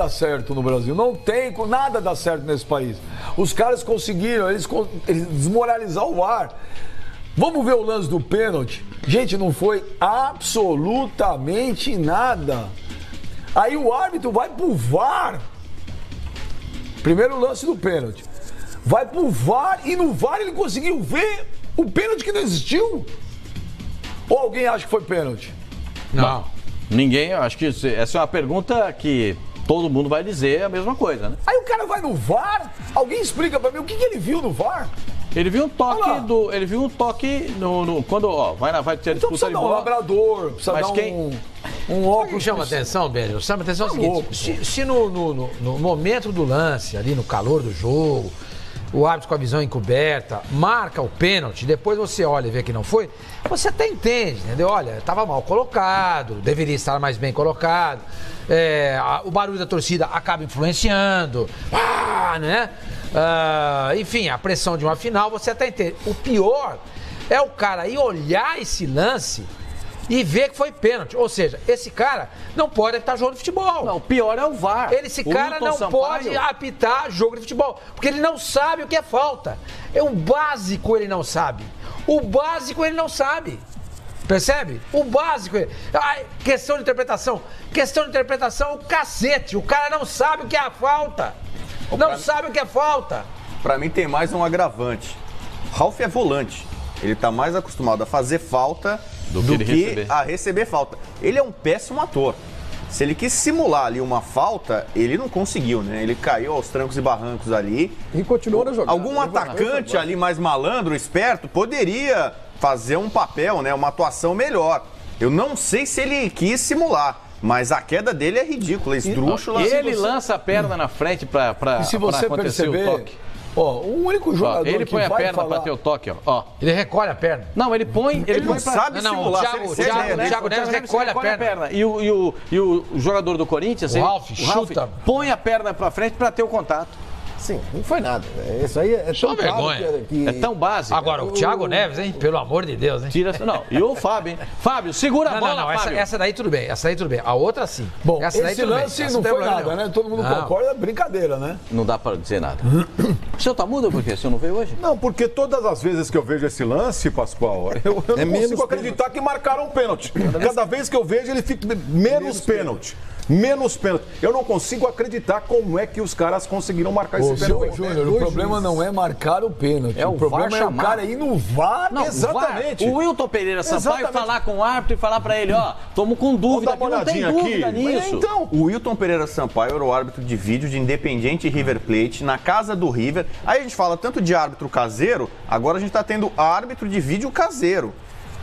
dá certo no Brasil. Não tem, nada dá certo nesse país. Os caras conseguiram, eles desmoralizar o VAR. Vamos ver o lance do pênalti. Gente, não foi absolutamente nada. Aí o árbitro vai pro VAR. Primeiro lance do pênalti. Vai pro VAR e no VAR ele conseguiu ver o pênalti que não existiu. Ou alguém acha que foi pênalti? Não. Ninguém, acho que essa é uma pergunta que todo mundo vai dizer a mesma coisa, né? Aí o cara vai no VAR, alguém explica pra mim o que ele viu no VAR? Ele viu um toque ele viu um toque quando, vai ter então disputa de bola. Um labrador, precisa dar um óculos. O que chama atenção, Bélio? Chama atenção é o seguinte, se no momento do lance, ali no calor do jogo, o árbitro com a visão encoberta marca o pênalti, depois você olha e vê que não foi, você até entende, entendeu? Olha, estava mal colocado, deveria estar mais bem colocado, o barulho da torcida acaba influenciando, né? Enfim, a pressão de uma final, você até entende. O pior é o cara ir olhar esse lance e ver que foi pênalti. Ou seja, esse cara não pode apitar jogo de futebol. Não, o pior é o VAR. Esse cara não pode apitar jogo de futebol, porque ele não sabe o que é falta. O básico ele não sabe. Percebe? O básico. Questão de interpretação, o cacete. O cara não sabe o que é a falta. Sabe o que é falta. Pra mim tem mais um agravante. Ralf é volante. Ele tá mais acostumado a fazer falta do que a receber falta. Ele é um péssimo ator. Se ele quis simular ali uma falta, ele não conseguiu, né? Ele caiu aos trancos e barrancos ali. E continuou na jogada. Algum atacante ali mais malandro, esperto, poderia fazer um papel, né? Uma atuação melhor. Eu não sei se ele quis simular. Mas a queda dele é ridícula, esdrúxula. Ele lança a perna na frente pra acontecer o toque. O único jogador ele põe que a vai perna falar... pra ter o toque, ó. Ele recolhe a perna. Não, ele põe... Ele não sabe simular. O Thiago Neves recolhe a perna. E o jogador do Corinthians... O Ralf chuta. Põe a perna pra frente pra ter o contato. Sim, não foi nada. Isso aí é tão vergonha. É tão básico. Agora, o Thiago Neves, hein? Pelo amor de Deus, hein? Não, e o Fábio, hein? Fábio, segura a bola, Fábio. Essa daí tudo bem, A outra, sim. Bom, esse lance não foi nada, né? Todo mundo concorda, é brincadeira, né? Não dá pra dizer nada. O senhor tá mudo por quê? O senhor não veio hoje? Não, porque todas as vezes que eu vejo esse lance, Pascoal, eu não consigo acreditar que marcaram um pênalti. Cada vez que eu vejo, ele fica menos pênalti. Menos pênalti. Eu não consigo acreditar como é que os caras conseguiram marcar esse pênalti. Júnior, o problema não é marcar o pênalti. O problema é o cara ir no VAR. Não, exatamente. O Wilton Pereira Sampaio falar com o árbitro e falar pra ele, tamo com dúvida, aqui, não tem dúvida nisso. Então, o Wilton Pereira Sampaio era o árbitro de vídeo de Independiente e River Plate, na casa do River. Aí a gente fala tanto de árbitro caseiro, agora a gente tá tendo árbitro de vídeo caseiro.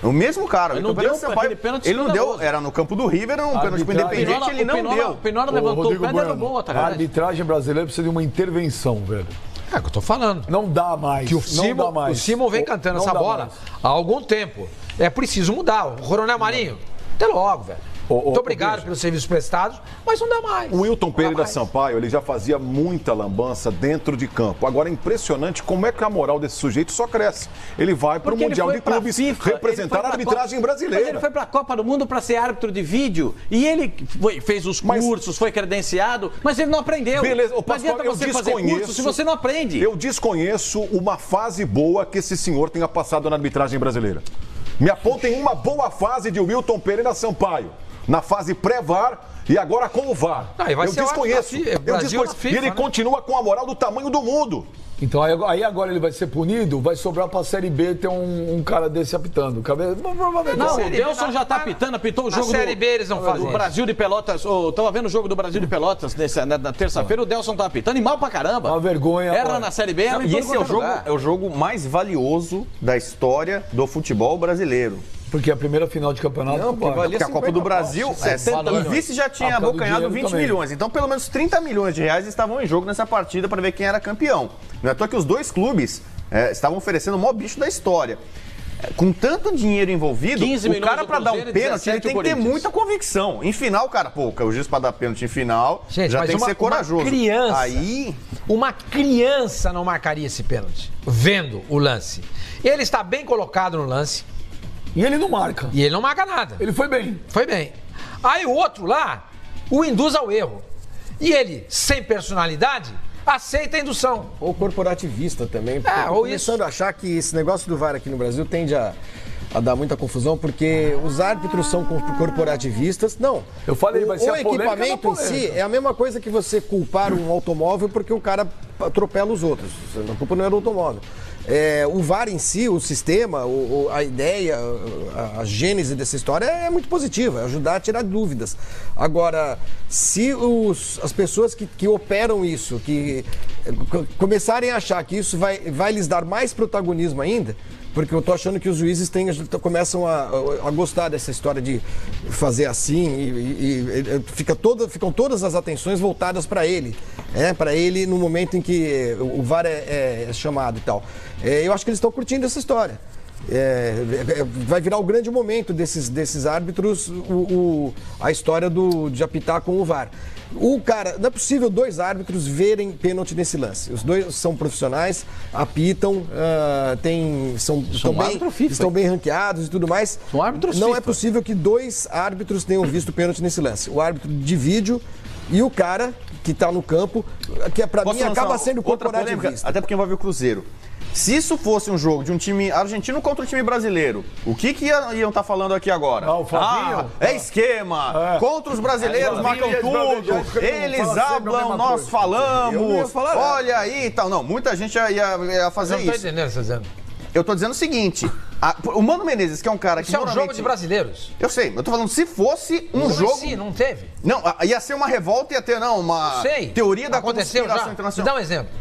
O mesmo cara, ele não deu aquele pênalti. Ele não deu, era no campo do River, era um pênalti pro Independente, ele não deu. O Penora levantou o pé e derrubou outra. A arbitragem brasileira precisa de uma intervenção, velho. É o que eu tô falando. Não dá mais. Que o Simon vem cantando essa bola há algum tempo. É preciso mudar. O Coronel Marinho, até logo, velho. Muito obrigado pelos serviços prestados, mas não dá mais. O Wilton Pereira Sampaio, ele já fazia muita lambança dentro de campo. Agora é impressionante como é que a moral desse sujeito só cresce. Ele vai para o Mundial de Clubes representar a arbitragem brasileira. Mas ele foi para a Copa do Mundo para ser árbitro de vídeo e ele fez os cursos, foi credenciado, mas ele não aprendeu. Beleza, não adianta você fazer curso se você não aprende. Eu desconheço uma fase boa que esse senhor tenha passado na arbitragem brasileira. Me apontem uma boa fase de Wilton Pereira Sampaio. Na fase pré-VAR e agora com o VAR. Eu desconheço. E ele continua com a moral do tamanho do mundo. Então aí agora ele vai ser punido, vai sobrar pra Série B ter um cara desse apitando. Não, o Delson já tá apitando, apitou o jogo na Série B eles não fazem do Brasil de Pelotas. Tava vendo o jogo do Brasil de Pelotas na terça-feira, o Delson tá apitando e mal pra caramba. Uma vergonha. Erra na Série B. E esse é o jogo mais valioso da história do futebol brasileiro. Porque a primeira final de campeonato... Não, porque a Copa do Brasil, o vice já tinha abocanhado 20 milhões. Então, pelo menos 30 milhões de reais estavam em jogo nessa partida para ver quem era campeão. Não é à toa que os dois clubes estavam oferecendo o maior bicho da história. Com tanto dinheiro envolvido, o cara para dar um pênalti, ele tem que ter muita convicção. Em final, cara, o juiz para dar pênalti em final, gente, já tem que ser corajoso. Uma criança não marcaria esse pênalti, vendo o lance. Ele está bem colocado no lance. E ele não marca. E ele não marca nada. Ele foi bem. Foi bem. Aí o outro lá o induz ao erro. E ele, sem personalidade, aceita a indução. Ou corporativista também. Ou começando a achar que esse negócio do VAR aqui no Brasil tende a dar muita confusão, porque os árbitros são corporativistas. Não. Eu falei, vai ser o equipamento em si é a mesma coisa que você culpar um automóvel porque o cara atropela os outros. A culpa não é do automóvel. O VAR em si, o sistema, a ideia, a gênese dessa história é muito positiva, é ajudar a tirar dúvidas. Agora, se as pessoas que operam isso, que começarem a achar que isso vai lhes dar mais protagonismo ainda, porque eu tô achando que os juízes começam a gostar dessa história de fazer assim e ficam todas as atenções voltadas para ele, para ele no momento em que o VAR é chamado e tal. Eu acho que eles estão curtindo essa história. Vai virar o grande momento desses árbitros, a história de apitar com o VAR. Não é possível 2 árbitros verem pênalti nesse lance. Os 2 são profissionais, apitam, estão bem ranqueados e tudo mais. São árbitros Não FIFA. é possível que 2 árbitros tenham visto pênalti nesse lance. O árbitro de vídeo e o cara que está no campo, que para mim acaba sendo corporativista. Até porque envolve o Cruzeiro. Se isso fosse um jogo de um time argentino contra um time brasileiro, o que iam estar falando aqui agora? O Flavinho. É esquema. Contra os brasileiros marcam tudo. Eles hablam, nós falamos. Olha aí e tal. Não, muita gente ia fazer isso. Eu não estou entendendo o que você está dizendo. Eu tô dizendo o seguinte, o Mano Menezes, que é um cara que isso é um jogo de brasileiros. Eu sei, eu tô falando, se fosse um jogo... Sim, não teve. Não, ia ser uma revolta, ia ter, uma teoria da conspiração internacional. Dá um exemplo.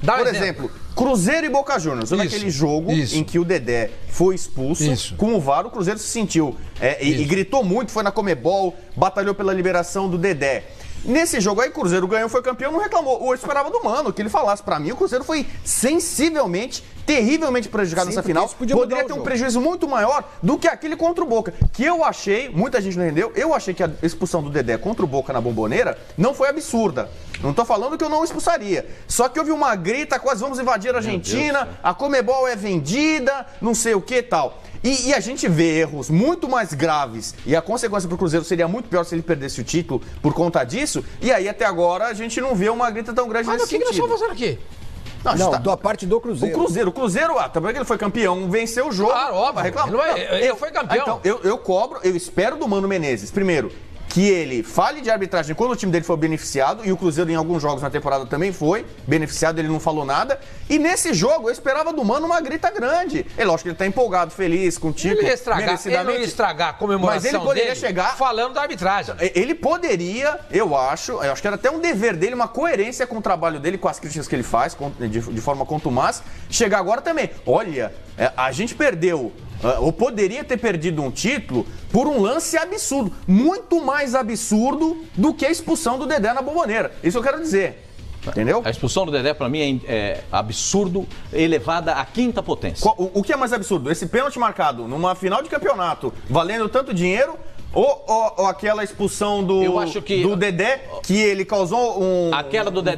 Por exemplo, Cruzeiro e Boca Juniors, naquele jogo em que o Dedé foi expulso, com o VAR, o Cruzeiro se sentiu e gritou muito, foi na Comebol, batalhou pela liberação do Dedé. Nesse jogo aí, o Cruzeiro ganhou, foi campeão, não reclamou. Eu esperava do Mano que ele falasse. Pra mim, o Cruzeiro foi sensivelmente, terrivelmente prejudicado nessa final. Poderia ter um prejuízo muito maior do que aquele contra o Boca. Que eu achei, muita gente não entendeu, eu achei que a expulsão do Dedé contra o Boca na Bomboneira não foi absurda. Não tô falando que eu não expulsaria. Só que houve uma grita, quase vamos invadir a Argentina, a Comebol é vendida, não sei o que e tal. E a gente vê erros muito mais graves e a consequência pro Cruzeiro seria muito pior se ele perdesse o título por conta disso. E aí até agora a gente não vê uma grita tão grande nesse sentido. Mas o que nós estamos fazendo aqui? Da parte do Cruzeiro. O Cruzeiro, também que ele foi campeão, venceu o jogo. Claro, óbvio. Reclamar. Ele foi campeão. Então, eu espero do Mano Menezes, primeiro, que ele fale de arbitragem quando o time dele foi beneficiado, e o Cruzeiro em alguns jogos na temporada também foi beneficiado, ele não falou nada. E nesse jogo eu esperava do Mano uma grita grande. É lógico que ele tá empolgado, feliz com o título. Ele não ia estragar a comemoração, mas ele poderia dele chegar falando da arbitragem. Ele poderia, eu acho que era até um dever dele, uma coerência com o trabalho dele, com as críticas que ele faz, de forma contumaz, chegar agora também. Olha, a gente perdeu... ou poderia ter perdido um título por um lance absurdo. Muito mais absurdo do que a expulsão do Dedé na Bomboneira. Isso eu quero dizer. Entendeu? A expulsão do Dedé, pra mim, é absurdo, elevada à quinta potência. O que é mais absurdo? Esse pênalti marcado numa final de campeonato, valendo tanto dinheiro... Ou aquela expulsão do Dedé, que ele causou um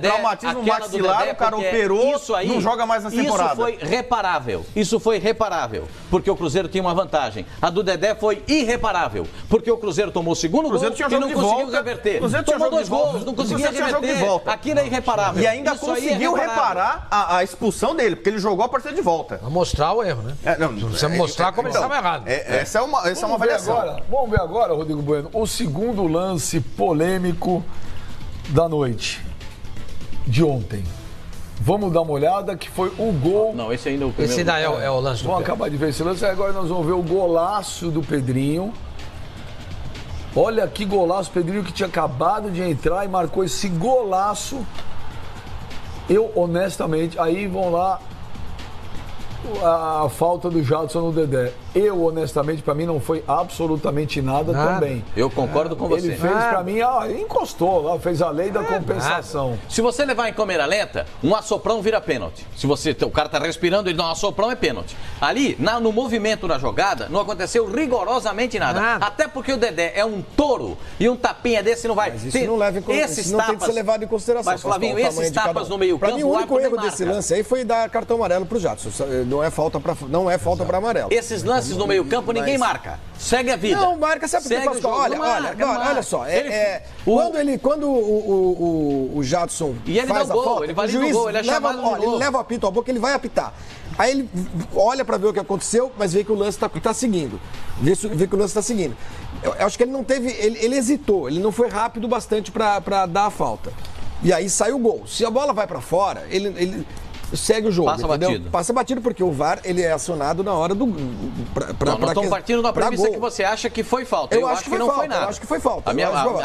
traumatismo maxilar, o cara operou, não joga mais na temporada. Isso foi reparável, porque o Cruzeiro tinha uma vantagem. A do Dedé foi irreparável, porque o Cruzeiro tomou o segundo gol e não conseguiu reverter. Tomou 2 gols, não conseguia reverter. Aquilo é irreparável. E ainda conseguiu reparar a expulsão dele, porque ele jogou a partida de volta. Pra mostrar o erro, né? Precisa mostrar como ele estava errado. Essa é uma avaliação. Vamos ver agora, Rodrigo Bueno, o segundo lance polêmico da noite de ontem. Vamos dar uma olhada, que foi o gol... Não, esse ainda é o primeiro. Esse ainda é o lance do Vamos acabar de ver esse lance, agora nós vamos ver o golaço do Pedrinho. Olha que golaço, o Pedrinho que tinha acabado de entrar e marcou esse golaço. Eu, honestamente, aí vão lá a falta do Jadson no Dedé. Eu, honestamente, pra mim não foi absolutamente nada também. Eu concordo com você. Ele fez pra mim, encostou lá, fez a lei da compensação. Nada. Se você levar em câmera lenta, um assoprão vira pênalti. Se o cara tá respirando, ele dá um assoprão, é pênalti. Ali, no movimento da jogada, não aconteceu rigorosamente nada. Até porque o Dedé é um touro e um tapinha desse não vai... Mas isso não leva em consideração. Não tem que ser levado em consideração. Mas, Flavinho, esses tapas no meio campo... Pra mim, o único erro desse lance aí foi dar cartão amarelo pro Jadson. Não é falta para amarelo. Esses lances lances no meio-campo, ninguém marca. Segue a vida. Não, marca, sabe por que, Pascoal? Olha só. Quando o Jadson faz a falta, o juiz ele leva o apito à boca, ele vai apitar. Aí ele olha pra ver o que aconteceu, mas vê que o lance tá seguindo. Vê que o lance tá seguindo. Eu acho que ele não teve... Ele hesitou, ele não foi rápido bastante pra dar a falta. E aí sai o gol. Se a bola vai pra fora, ele segue o jogo. Passa batido. Passa batido porque o VAR ele é acionado na hora do... Nós estamos partindo da premissa que você acha que foi falta. Eu acho que não foi nada. Eu acho que foi falta. A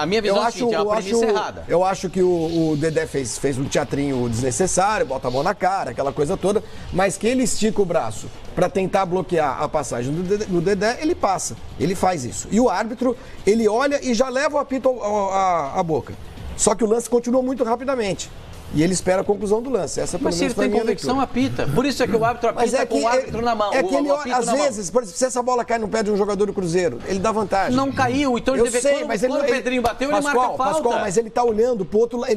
minha visão é a seguinte, é uma premissa errada. Eu acho que o Dedé fez um teatrinho desnecessário, bota a mão na cara, aquela coisa toda, mas que ele estica o braço para tentar bloquear a passagem do Dedé, ele passa. Ele faz isso. E o árbitro, ele olha e já leva o apito à boca. Só que o lance continua muito rapidamente. E ele espera a conclusão do lance. Essa, mas se ele tem convicção, apita. Por isso é que o árbitro apita com o árbitro na mão. É que ele, às vezes, por exemplo, se essa bola cai no pé de um jogador do Cruzeiro, ele dá vantagem. Não caiu, então ele deve... Quando o Pedrinho bateu, ele marca a falta. Pascoal, mas ele tá olhando pro outro lado.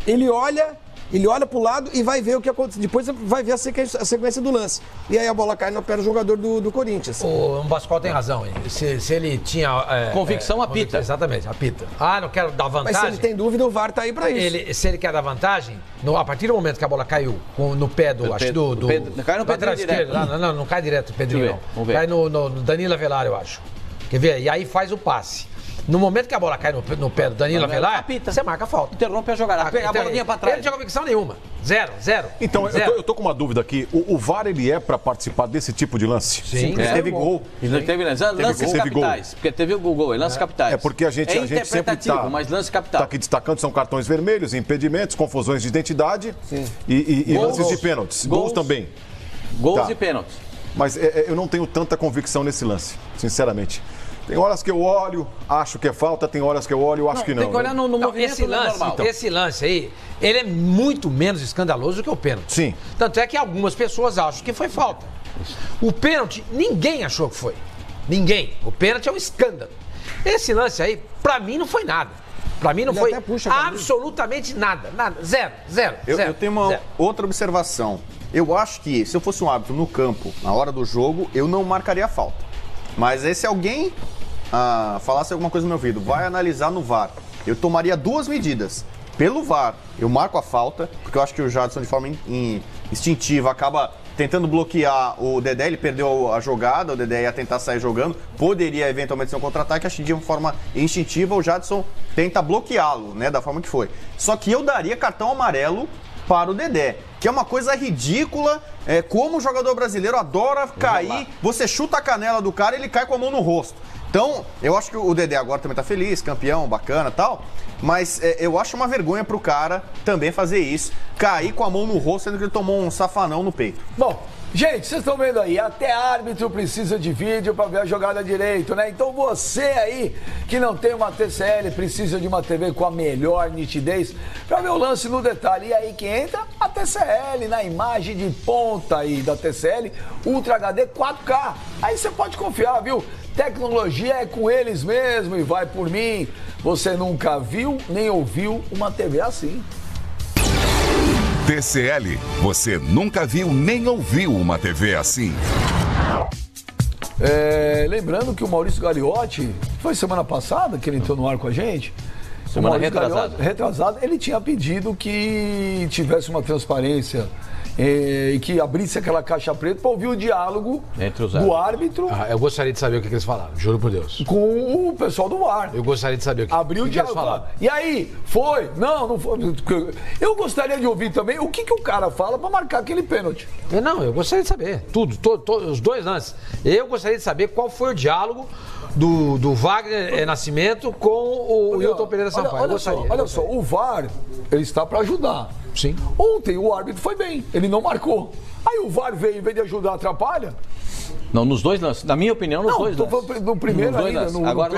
Ele olha pro lado e vai ver o que acontece. Depois vai ver a sequência do lance. E aí a bola cai no pé do jogador do Corinthians. O Pascoal tem razão. Se ele tinha... convicção, apita. Exatamente, apita. Não quero dar vantagem. Mas se ele tem dúvida, o VAR tá aí pra isso. Se ele quer dar vantagem, a partir do momento que a bola caiu no pé do... Cai no Pedrinho direto. Não cai direto o Pedrinho, não. Cai no Danilo Avelar, eu acho. Quer ver? E aí faz o passe. No momento que a bola cai no pé do Danilo Avelar, você marca a falta. Interrompe a jogada. A bolinha pra trás. Ele não tinha convicção nenhuma. Zero. Então, eu tô com uma dúvida aqui. O VAR, ele é pra participar desse tipo de lance? Sim. Teve gol. Teve lances capitais. Porque teve o gol, lances capitais. É porque a gente sempre tá... mas lance capital. Tá aqui destacando, são cartões vermelhos, impedimentos, confusões de identidade e lances de pênaltis. Gols também. Gols e pênaltis. Mas eu não tenho tanta convicção nesse lance, sinceramente. Tem horas que eu olho, acho que é falta, tem horas que eu olho, acho que não. Tem que olhar no movimento normal. Esse lance aí, ele é muito menos escandaloso do que o pênalti. Sim. Tanto é que algumas pessoas acham que foi falta. O pênalti, ninguém achou que foi. Ninguém. O pênalti é um escândalo. Esse lance aí, pra mim, não foi nada. Pra mim não foi absolutamente nada. Zero. Eu tenho uma outra observação. Eu acho que, se eu fosse um árbitro no campo, na hora do jogo, eu não marcaria falta. Mas aí se alguém falasse alguma coisa no meu ouvido, vai analisar no VAR, eu tomaria duas medidas. Pelo VAR, eu marco a falta, porque eu acho que o Jadson, de forma instintiva, acaba tentando bloquear o Dedé, ele perdeu a jogada, o Dedé ia tentar sair jogando, poderia eventualmente ser um contra-ataque, acho que de uma forma instintiva o Jadson tenta bloqueá-lo, né, da forma que foi. Só que eu daria cartão amarelo para o Dedé, que é uma coisa ridícula, como o jogador brasileiro adora cair, você chuta a canela do cara e ele cai com a mão no rosto. Então, eu acho que o Dedé agora também tá feliz, campeão, bacana e tal, mas eu acho uma vergonha pro cara também fazer isso, cair com a mão no rosto, sendo que ele tomou um safanão no peito. Bom, gente, vocês estão vendo aí, até árbitro precisa de vídeo para ver a jogada direito, né? Então você aí que não tem uma TCL, precisa de uma TV com a melhor nitidez para ver o lance no detalhe. E aí que entra a TCL, na imagem de ponta aí da TCL, Ultra HD 4K. Aí você pode confiar, viu? Tecnologia é com eles mesmo e vai por mim. Você nunca viu nem ouviu uma TV assim. TCL, você nunca viu nem ouviu uma TV assim. Lembrando que o Maurício Gagliotti, foi semana passada que ele entrou no ar com a gente? Semana retrasada. Ele tinha pedido que tivesse uma transparência e que abrisse aquela caixa preta para ouvir o diálogo do árbitro. Eu gostaria de saber o que eles falaram, juro por Deus. Com o pessoal do VAR. Eu gostaria de saber o que abriu o diálogo. Falaram. E aí, foi? Não foi. Eu gostaria de ouvir também o que o cara fala para marcar aquele pênalti. Eu gostaria de saber. Tudo, os dois lances. Eu gostaria de saber qual foi o diálogo do Wagner Nascimento com o Wilton Pereira Sampaio. Olha só, o VAR, ele está para ajudar. Sim. Ontem o árbitro foi bem, ele não marcou. Aí o VAR veio, em vez de ajudar, atrapalha. Não, nos dois lances. Na minha opinião, nos dois lances. No primeiro ainda, Agora,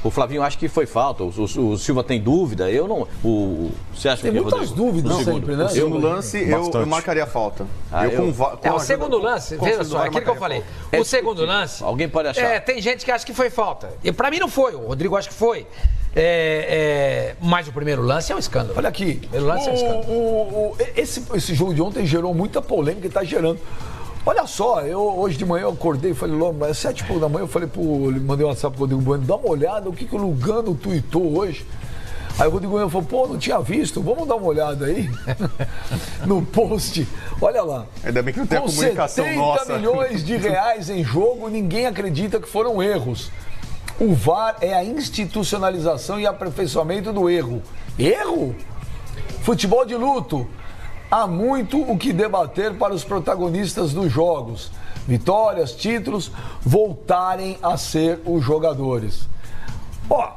o Flavinho acha que foi falta, o Silva tem dúvida, eu não... Você acha tem que muitas dúvidas sempre, né? Eu no lance, eu marcaria falta. O segundo lance, veja só, aquilo que eu falei. O segundo lance... Alguém pode achar. Tem gente que acha que foi falta. E pra mim não foi, o Rodrigo acha que foi. Mas o primeiro lance é um escândalo. Olha aqui, o primeiro lance é um escândalo. Esse jogo de ontem gerou muita polêmica e está gerando. Olha só, hoje de manhã eu acordei e falei, logo, às 7h da manhã eu falei mandei um WhatsApp pro Rodrigo Bueno, dá uma olhada, o que o Lugano tweetou hoje. Aí o Rodrigo Bueno falou, pô, não tinha visto, vamos dar uma olhada aí no post. Olha lá. Ainda bem que não tem a comunicação nossa. Com 70 milhões de reais em jogo, ninguém acredita que foram erros. O VAR é a institucionalização e aperfeiçoamento do erro. Erro? Futebol de luto. Há muito o que debater para os protagonistas dos jogos. Vitórias, títulos, voltarem a ser os jogadores. Ó,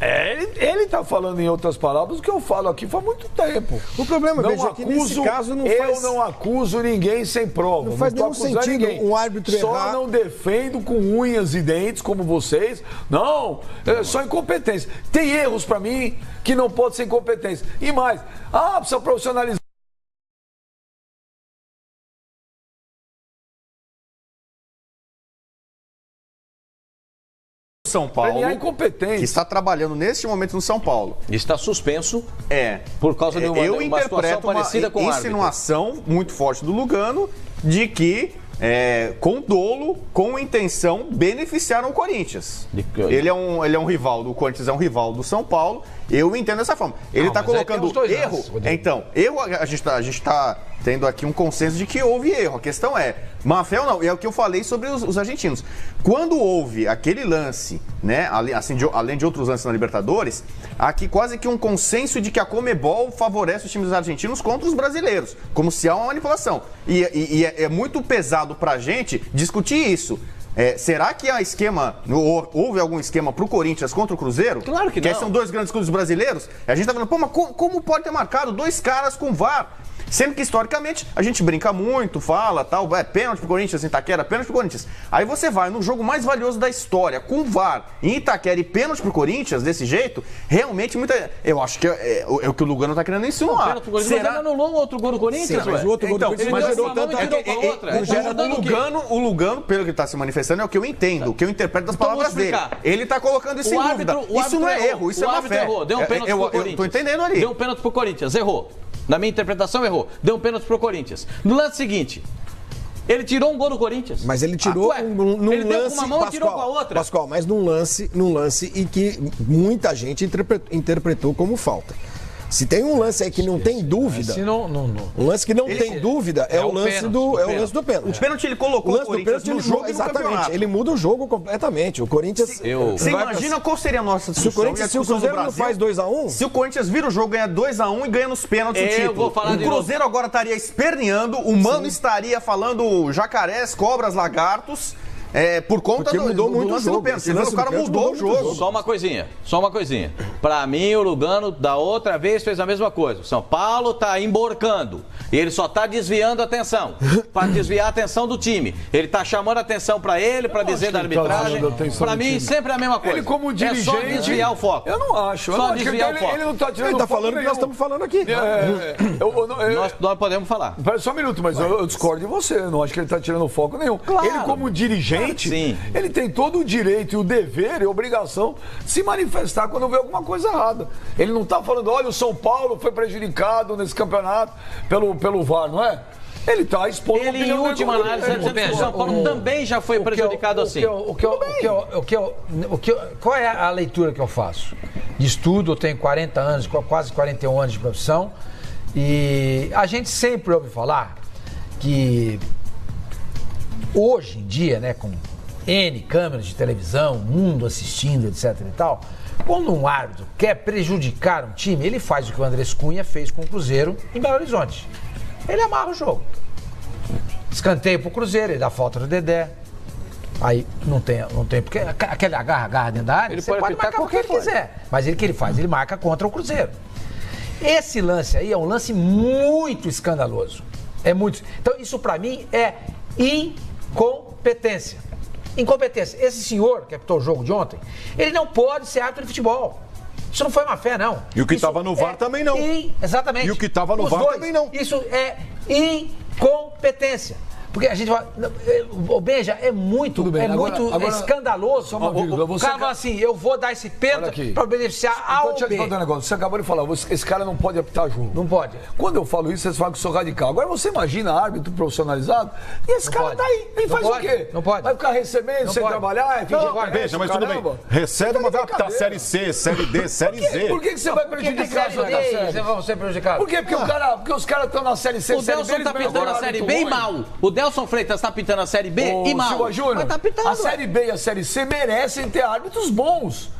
ele está falando em outras palavras o que eu falo aqui faz muito tempo. O problema não veja, é que nesse caso não eu não acuso ninguém sem prova. Não faz nenhum sentido ninguém. Um árbitro só errar. Não defendo com unhas e dentes como vocês. Não, é só incompetência. Tem erros para mim que não pode ser incompetência. E mais, precisa profissionalizar. São Paulo, incompetente. que está trabalhando neste momento no São Paulo. Está suspenso por causa de uma situação parecida com o árbitro. Insinuação muito forte do Lugano de que, com dolo, com intenção, beneficiaram o Corinthians. Ele é um rival do Corinthians, é um rival do São Paulo. Eu entendo dessa forma. Ele está colocando erro. Então, a gente está tendo aqui um consenso de que houve erro. A questão é, má-fé ou não? É o que eu falei sobre os argentinos. Quando houve aquele lance, né, além de outros lances na Libertadores, aqui quase que um consenso de que a Conmebol favorece os times argentinos contra os brasileiros, como se há uma manipulação. E é muito pesado pra gente discutir isso. Será que houve algum esquema pro Corinthians contra o Cruzeiro? Claro que não. Que são dois grandes clubes brasileiros? A gente tá falando, mas como pode ter marcado 2 caras com VAR? Sendo que, historicamente, a gente brinca muito, fala, tal, pênalti pro Corinthians em Itaquera, pênalti pro Corinthians. Aí você vai no jogo mais valioso da história, com VAR em Itaquera e pênalti pro Corinthians, desse jeito, realmente eu acho que é o que o Lugano tá querendo insinuar. Pênalti pro Corinthians, mas ele anulou um outro gol do Corinthians, mas o outro gol do Corinthians mas gerou tanto... O Lugano, pelo que ele tá se manifestando, é o que eu entendo, o que eu interpreto das palavras dele. Ele tá colocando isso em dúvida. Isso não é erro, isso é má fé. Errou, deu um pênalti pro Corinthians. Eu tô entendendo ali. Deu um pênalti pro Corinthians, errou. Na minha interpretação, errou. Deu um pênalti pro Corinthians. No lance seguinte, ele tirou um gol do Corinthians. Mas ele tirou num ele lance... deu com uma mão e tirou com a outra. Pascoal, mas num lance e que muita gente interpretou como falta. Se tem um lance aí que não tem dúvida... Um lance que não tem dúvida é o lance do pênalti. O pênalti ele colocou o Corinthians no jogo e no campeonato. Ele muda o jogo completamente. O Corinthians... Você imagina qual seria a nossa discussão? Se o Cruzeiro não faz 2-1... Se o Corinthians vira o jogo, ganha 2-1 e ganha nos pênaltis o título. O Cruzeiro agora estaria esperneando, o Mano estaria falando jacarés, cobras, lagartos... por conta mudou muito o jogo. O cara mudou o jogo. Só uma coisinha. Pra mim, o Lugano, da outra vez, fez a mesma coisa. O São Paulo tá emborcando. E ele só tá desviando a atenção. Pra desviar a atenção do time. Ele tá chamando a atenção pra ele, pra dizer da arbitragem. Pra mim, sempre é a mesma coisa. Ele, como dirigente... É só desviar o foco. Eu não acho. Só desviar o foco. Ele não tá tirando Ele tá o foco falando o que nós estamos falando aqui. Nós podemos falar. Pera só um minuto, mas eu discordo de você. Eu não acho que ele tá tirando foco nenhum. Claro. Ele, como dirigente, ele tem todo o direito e o dever e a obrigação de se manifestar quando vê alguma coisa errada. Ele não está falando, olha, o São Paulo foi prejudicado nesse campeonato pelo VAR, não é? Ele está expondo a opinião. Em última análise, o São Paulo também já foi prejudicado assim. Qual é a leitura que eu faço? De estudo, eu tenho 40 anos, quase 41 anos de profissão, e a gente sempre ouve falar que hoje em dia, né, com N câmeras de televisão, mundo assistindo, etc e tal, quando um árbitro quer prejudicar um time, ele faz o que o Andrés Cunha fez com o Cruzeiro em Belo Horizonte. Ele amarra o jogo. Escanteio pro Cruzeiro, ele dá falta no Dedé. Aí não tem porque aquele agarra dentro da área, ele você pode marcar o que ele quiser. Mas o que ele faz? Ele marca contra o Cruzeiro. Esse lance aí é um lance muito escandaloso. Então isso pra mim é incompetência. Esse senhor que apitou o jogo de ontem, ele não pode ser árbitro de futebol. Isso não foi má fé, não. E o que estava no VAR também não. Exatamente. E o que estava no VAR também não. Isso é incompetência. Porque a gente vai... O Benja, é muito, agora, escandaloso. Só uma vírgula. O cara fala assim, eu vou dar esse pênalti para beneficiar A ou B. Um negócio. Você acabou de falar, esse cara não pode apitar jogo. Não pode. Quando eu falo isso, vocês falam que eu sou radical. Agora você imagina árbitro profissionalizado e esse cara tá aí. Ele faz o quê? Não pode. Vai ficar recebendo sem trabalhar? Veja, mas tudo bem. Recebe, mas vai apitar Série C, Série D, Série Z. Por que você vai prejudicar essa série? Vocês vão ser prejudicados. Por quê? Porque os caras estão na Série C, o Delson tá pitando a Série B e mal. O Delson Freitas tá pitando a Série B e mal. Silva Júnior, tá pitando, a Série B e a Série C merecem ter árbitros bons.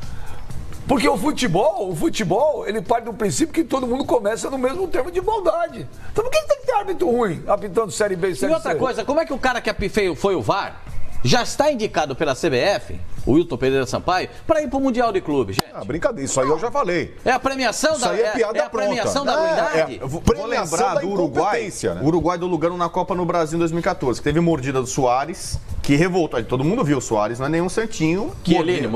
Porque o futebol, ele parte do princípio que todo mundo começa no mesmo termo de igualdade. Então por que tem que ter árbitro ruim apitando Série B e Série C? E outra coisa, como é que o cara que apifeio foi o VAR já está indicado pela CBF, o Wilton Pereira Sampaio, para ir para o Mundial de Clubes, gente? Brincadeira, isso aí eu já falei. É a premiação isso aí é piada a premiação da ruindade? Vou lembrar do Uruguai, né? O Uruguai do Lugano na Copa no Brasil em 2014, que teve mordida do Suárez, que revoltou. Todo mundo viu o Suárez, não é nenhum santinho.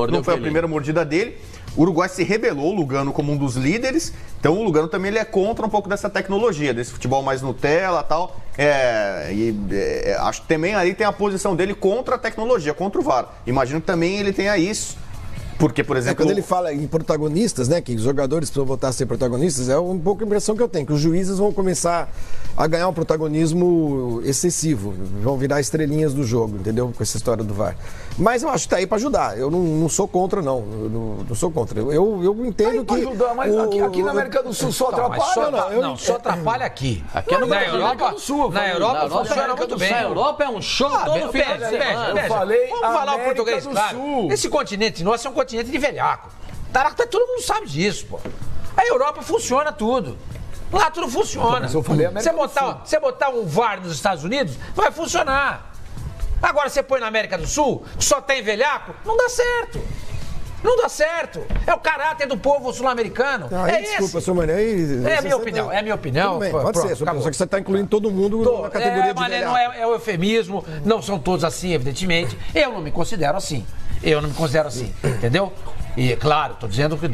Não foi a primeira mordida dele. O Uruguai se rebelou, o Lugano como um dos líderes, então o Lugano também ele é contra um pouco dessa tecnologia, desse futebol mais Nutella e tal, acho que também ali tem a posição dele contra a tecnologia, contra o VAR. Imagino que também ele tenha isso, porque, por exemplo... quando ele fala em protagonistas, né, que os jogadores precisam voltar a ser protagonistas, é um pouco a impressão que eu tenho, que os juízes vão começar a ganhar um protagonismo excessivo, vão virar estrelinhas do jogo, entendeu? Com essa história do VAR. Mas eu acho que tá aí para ajudar, eu não sou contra, não, eu não sou contra. Eu entendo que... ajudar, mas aqui na América do Sul só atrapalha? Só atrapalha aqui. Aqui é no na Europa do Sul. Na Europa funciona muito bem. Na Europa é um show todo final de semana. Eu falei vamos falar o português, claro. Esse continente nosso é um continente de velhaco. Todo mundo sabe disso, pô. A Europa funciona tudo. Lá tudo funciona. Mas eu falei América do Sul. Você botar um VAR nos Estados Unidos, vai funcionar. Agora você põe na América do Sul, que só tem velhaco, não dá certo. Não dá certo. É o caráter do povo sul-americano. Desculpa, senhor Mané. É a minha opinião. Bem, pode ser, só que você está incluindo todo mundo na categoria de velhaco. Não é o eufemismo, não são todos assim, evidentemente. Eu não me considero assim. Entendeu? E, claro, estou dizendo que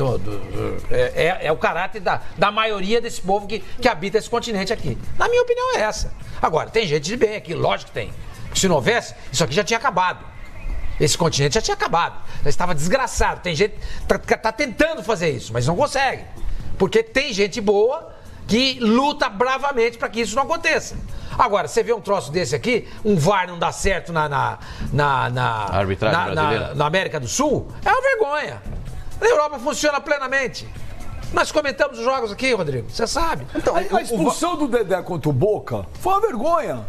é o caráter da maioria desse povo que habita esse continente aqui. Na minha opinião é essa. Agora, tem gente de bem aqui, lógico que tem. Se não houvesse, isso aqui já tinha acabado. Esse continente já tinha acabado. Já estava desgraçado. Tem gente que tá tentando fazer isso, mas não consegue. Porque tem gente boa que luta bravamente para que isso não aconteça. Agora, você vê um troço desse aqui, um VAR não dá certo na arbitragem brasileira. Na América do Sul, é uma vergonha. Na Europa funciona plenamente. Nós comentamos os jogos aqui, Rodrigo, você sabe. Então, a expulsão do Dedé contra o Boca foi uma vergonha.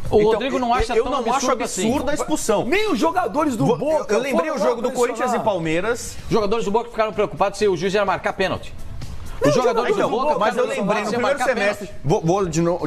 O Rodrigo não acha tão absurdo assim. A expulsão. Nem os jogadores do Boca. Eu lembrei o jogo do Corinthians e Palmeiras. Os jogadores do Boca ficaram preocupados se o juiz ia marcar pênalti. Os jogadores do Boca, mas eu lembrei no primeiro semestre. Vou de novo.